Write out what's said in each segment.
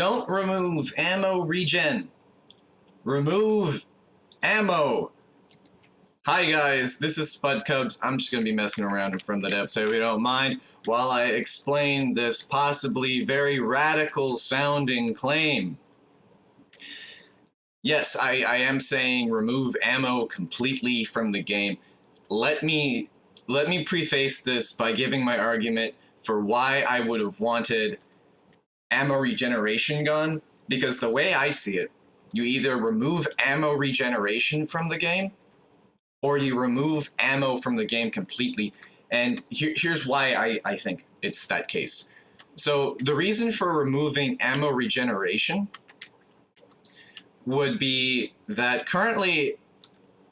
Don't remove ammo regen. Remove ammo. Hi guys, this is Spud Cubs. I'm just going to be messing around in front of the depths, so if you don't mind, while I explain this possibly very radical sounding claim. Yes, I am saying remove ammo completely from the game. Let me preface this by giving my argument for why I would have wanted ammo regeneration gun, because the way I see it, you either remove ammo regeneration from the game, or you remove ammo from the game completely. And here's why I think it's that case. So the reason for removing ammo regeneration would be that currently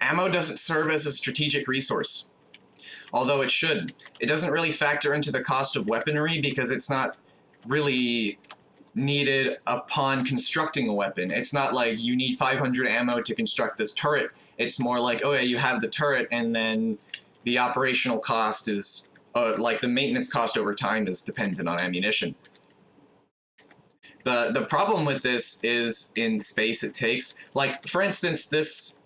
ammo doesn't serve as a strategic resource, although it should. It doesn't really factor into the cost of weaponry because it's not really needed upon constructing a weapon. It's not like you need 500 ammo to construct this turret. It's more like, oh yeah, you have the turret, and then the operational cost is, like the maintenance cost over time is dependent on ammunition. The problem with this is in space it takes. Like, for instance, this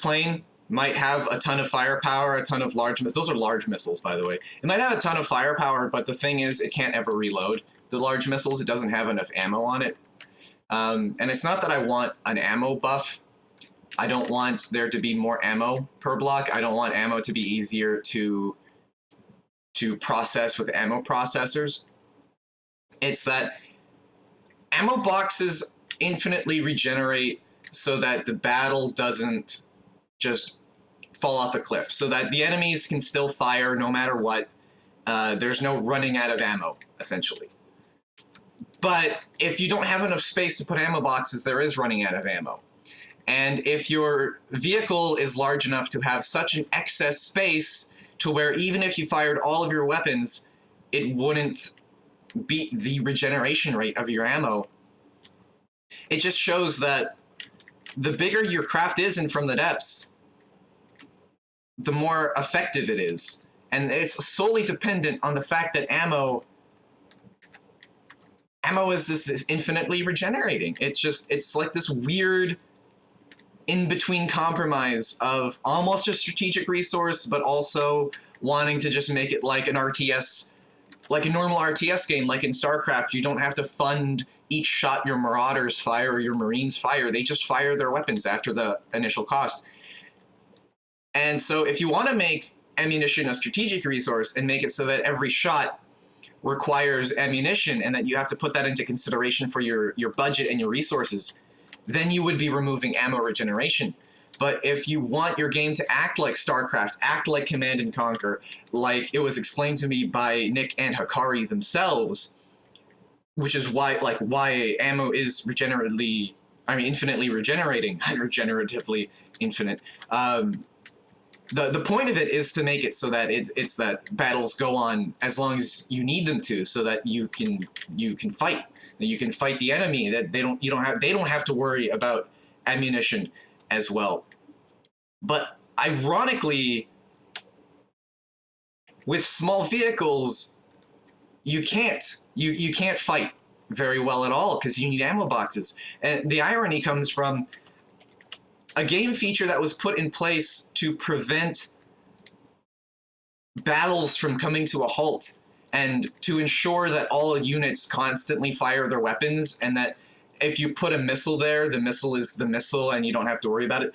plane might have a ton of firepower, a ton of large missiles. Those are large missiles, by the way. It might have a ton of firepower, but the thing is, it can't ever reload the large missiles. It doesn't have enough ammo on it. And it's not that I want an ammo buff. I don't want there to be more ammo per block. I don't want ammo to be easier to process with ammo processors. It's that ammo boxes infinitely regenerate so that the battle doesn't just fall off a cliff, so that the enemies can still fire no matter what. There's no running out of ammo, essentially. But if you don't have enough space to put ammo boxes, there is running out of ammo. And if your vehicle is large enough to have such an excess space to where even if you fired all of your weapons, it wouldn't beat the regeneration rate of your ammo, it just shows that the bigger your craft is in From the Depths, the more effective it is. And it's solely dependent on the fact that ammo is this infinitely regenerating. It's like this weird in-between compromise of almost a strategic resource, but also wanting to just make it like an RTS, like a normal RTS game, like in StarCraft. You don't have to fund each shot your Marauders fire or your Marines fire. They just fire their weapons after the initial cost. And so if you want to make ammunition a strategic resource and make it so that every shot requires ammunition and that you have to put that into consideration for your budget and your resources, then you would be removing ammo regeneration. But if you want your game to act like StarCraft, act like Command and Conquer, like it was explained to me by Nick and Hikari themselves, which is why ammo is infinitely regenerating, regeneratively infinite. The point of it is to make it so that it's that battles go on as long as you need them to, so that you can fight. That you can fight the enemy. That they don't have to worry about ammunition as well. But ironically, with small vehicles, you can't fight very well at all because you need ammo boxes. And the irony comes from a game feature that was put in place to prevent battles from coming to a halt and to ensure that all units constantly fire their weapons, and that if you put a missile there, the missile is the missile and you don't have to worry about it.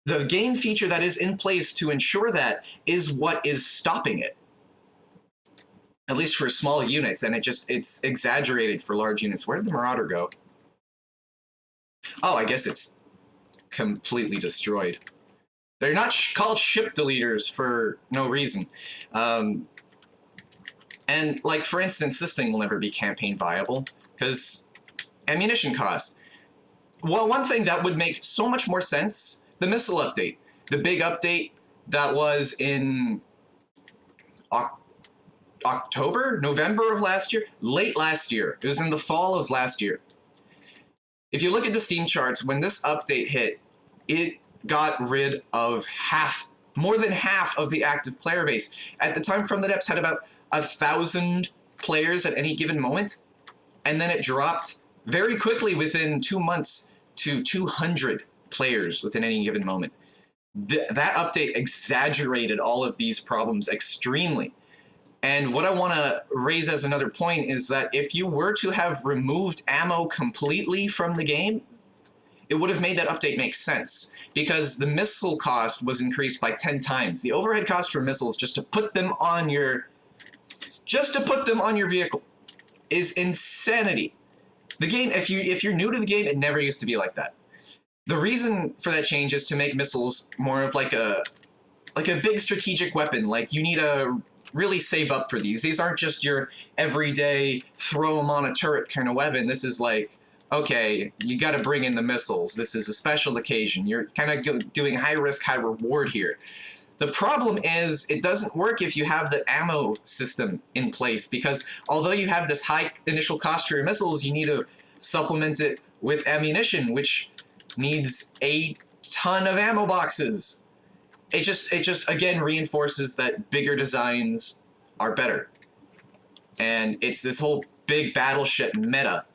The game feature that is in place to ensure that is what is stopping it. At least for small units, and it's exaggerated for large units. Where did the Marauder go? Oh, I guess it's completely destroyed. They're not called ship deleters for no reason. And, like, for instance, this thing will never be campaign viable, because ammunition costs. Well, one thing that would make so much more sense, the missile update. The big update that was in November of last year? Late last year. It was in the fall of last year. If you look at the Steam charts, when this update hit, it got rid of more than half of the active player base. At the time, From the Depths had about 1,000 players at any given moment, and then it dropped very quickly within 2 months to 200 players within any given moment. That update exaggerated all of these problems extremely. And what I want to raise as another point is that if you were to have removed ammo completely from the game, it would have made that update make sense, because the missile cost was increased by 10 times. The overhead cost for missiles just to put them on your vehicle is insanity. The game, if you're new to the game, it never used to be like that. The reason for that change is to make missiles more of like a big strategic weapon. Like, you need to really save up for these. These aren't just your everyday throw them on a turret kind of weapon. This is like, okay, you got to bring in the missiles. This is a special occasion. You're kind of doing high risk, high reward here. The problem is it doesn't work if you have the ammo system in place, because although you have this high initial cost for your missiles, you need to supplement it with ammunition, which needs a ton of ammo boxes. It just again reinforces that bigger designs are better. And it's this whole big battleship meta.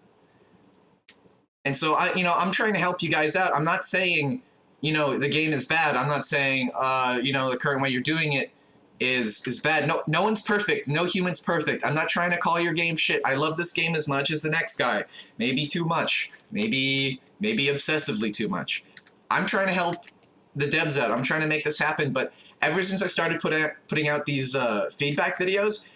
And so I'm trying to help you guys out. I'm not saying, the game is bad. I'm not saying, the current way you're doing it is bad. No one's perfect. No human's perfect. I'm not trying to call your game shit. I love this game as much as the next guy. Maybe too much. Maybe obsessively too much. I'm trying to help the devs out. I'm trying to make this happen. But ever since I started putting out these feedback videos,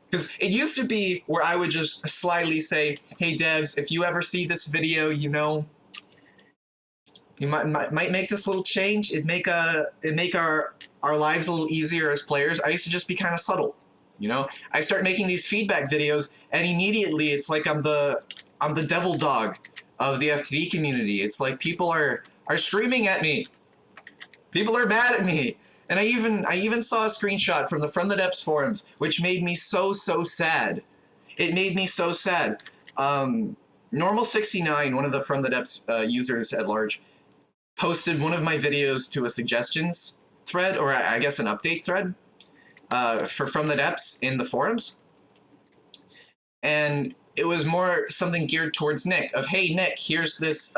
because it used to be where I would just slyly say, hey devs, if you ever see this video, you might make this little change. It'd make our lives a little easier as players. I used to just be kind of subtle. I start making these feedback videos, and immediately it's like I'm the devil dog of the FTD community. It's like people are screaming at me. People are mad at me. And I even saw a screenshot from the Depths forums, which made me so sad. It made me so sad. Normal69, one of the From the Depths users at large, posted one of my videos to a suggestions thread, or I guess an update thread, for From the Depths in the forums. And it was more something geared towards Nick, of, hey Nick, here's this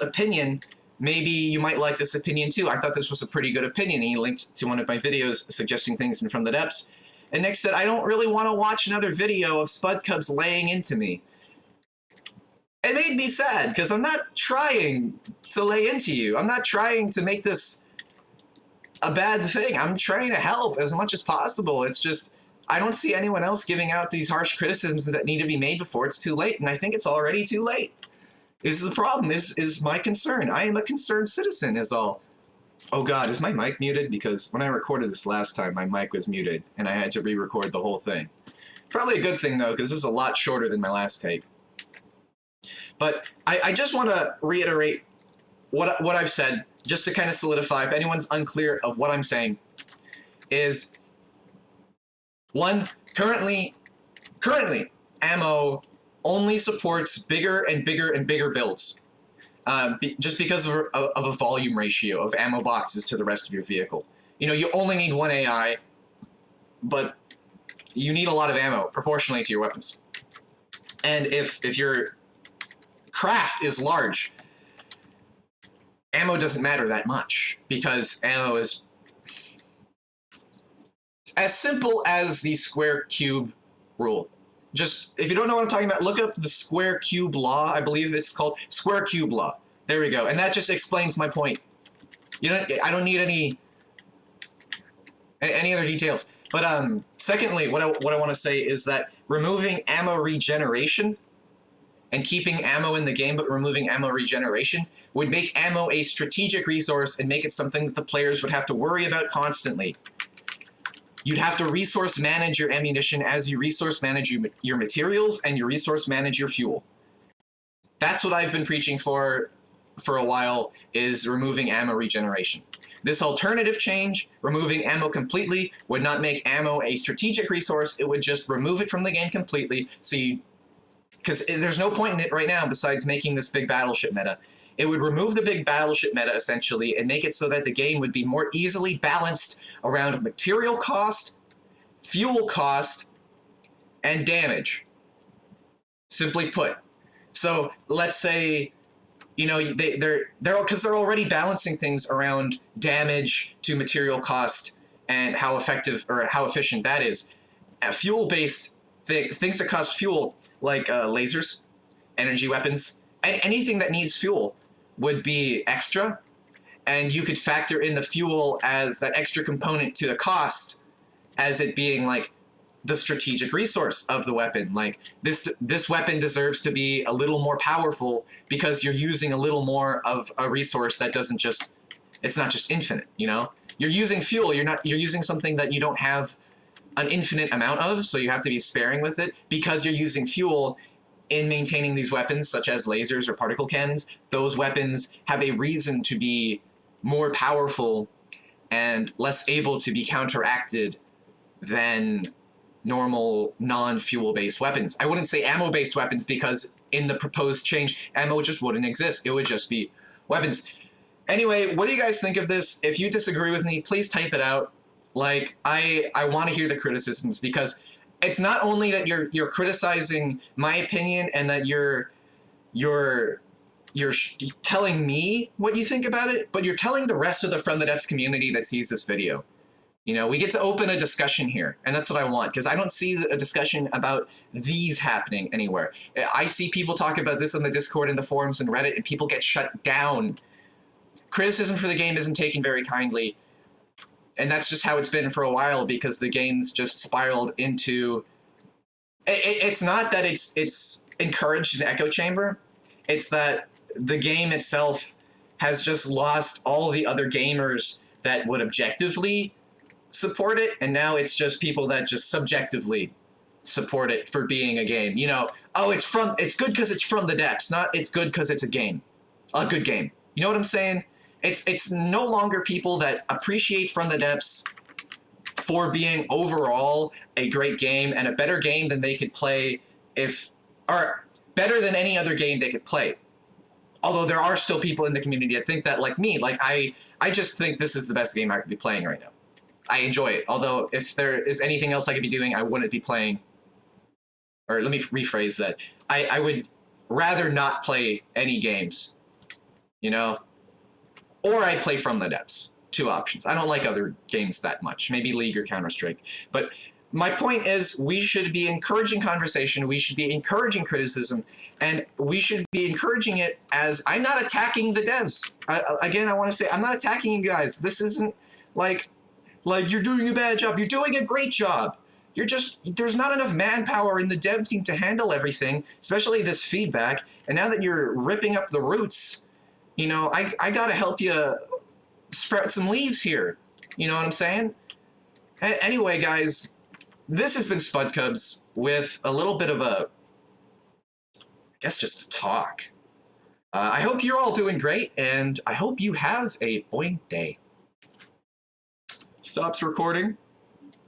opinion. Maybe you might like this opinion too. I thought this was a pretty good opinion. And he linked to one of my videos suggesting things From the Depths. And Nick said, I don't really want to watch another video of Spud Cubs laying into me. It made me sad, because I'm not trying to lay into you. I'm not trying to make this a bad thing. I'm trying to help as much as possible. It's just, I don't see anyone else giving out these harsh criticisms that need to be made before it's too late. And I think it's already too late. Is the problem, is my concern. I am a concerned citizen is all. Oh God, is my mic muted? Because when I recorded this last time, my mic was muted and I had to re-record the whole thing. Probably a good thing though, because this is a lot shorter than my last tape. But I just want to reiterate what I've said, just to kind of solidify, if anyone's unclear of what I'm saying, is one, currently, ammo only supports bigger and bigger and bigger builds, just because of a volume ratio of ammo boxes to the rest of your vehicle. You only need one AI, but you need a lot of ammo proportionally to your weapons. And if your craft is large, ammo doesn't matter that much, because ammo is as simple as the square cube rule. Just, if you don't know what I'm talking about, look up the square cube law. I believe it's called square cube law. There we go. And that just explains my point. I don't need any other details. But secondly, what I want to say is that removing ammo regeneration and keeping ammo in the game but removing ammo regeneration would make ammo a strategic resource and make it something that the players would have to worry about constantly. You'd have to resource manage your ammunition as you resource manage your materials and you resource manage your fuel. That's what I've been preaching for a while, is removing ammo regeneration. This alternative change, removing ammo completely, would not make ammo a strategic resource. It would just remove it from the game completely. Because there's no point in it right now besides making this big battleship meta. It would remove the big battleship meta, essentially, and make it so that the game would be more easily balanced around material cost, fuel cost, and damage. simply put. So let's say, you know, because they're already balancing things around damage to material cost and how effective or how efficient that is. Fuel-based things that cost fuel, like lasers, energy weapons, and anything that needs fuel would be extra, and you could factor in the fuel as that extra component to the cost as it being like the strategic resource of the weapon. Like this weapon deserves to be a little more powerful because you're using a little more of a resource that doesn't just, it's not just infinite, you know? You're using fuel, you're using something that you don't have an infinite amount of, so you have to be sparing with it because you're using fuel in maintaining these weapons such as lasers or particle cannons. Those weapons have a reason to be more powerful and less able to be counteracted than normal non-fuel based weapons. I wouldn't say ammo based weapons because in the proposed change, ammo just wouldn't exist. It would just be weapons. Anyway, what do you guys think of this? If you disagree with me, please type it out. Like, I want to hear the criticisms because it's not only that you're criticizing my opinion and that you're telling me what you think about it, but you're telling the rest of the From the Depths community that sees this video. You know, we get to open a discussion here, and that's what I want, because I don't see a discussion about these happening anywhere. I see people talk about this on the Discord and the forums and Reddit, and people get shut down. Criticism for the game isn't taken very kindly, and that's just how it's been for a while, because the game's just spiraled into... It's not that it's encouraged an echo chamber, it's that the game itself has just lost all the other gamers that would objectively support it, and now it's just people that just subjectively support it for being a game. You know, oh, it's good because it's From the Depths, not it's good because it's a good game. You know what I'm saying? It's no longer people that appreciate From the Depths for being overall a great game and a better game than they could play or better than any other game they could play. Although there are still people in the community that think that, like me. Like I just think this is the best game I could be playing right now. I enjoy it. Although if there is anything else I could be doing, I wouldn't be playing. Or let me rephrase that. I would rather not play any games, you know? Or I'd play From the Depths. Two options. I don't like other games that much. Maybe League or Counter-Strike. But my point is, we should be encouraging conversation, we should be encouraging criticism, and we should be encouraging it as, I'm not attacking the devs. Again, I want to say, I'm not attacking you guys. This isn't like you're doing a bad job. You're doing a great job. There's not enough manpower in the dev team to handle everything, especially this feedback. And now that you're ripping up the roots, you know, I got to help you sprout some leaves here. You know what I'm saying? Anyway, guys, this has been Spud Cubs with a little bit of I guess just a talk. I hope you're all doing great, and I hope you have a buoyant day. Stops recording.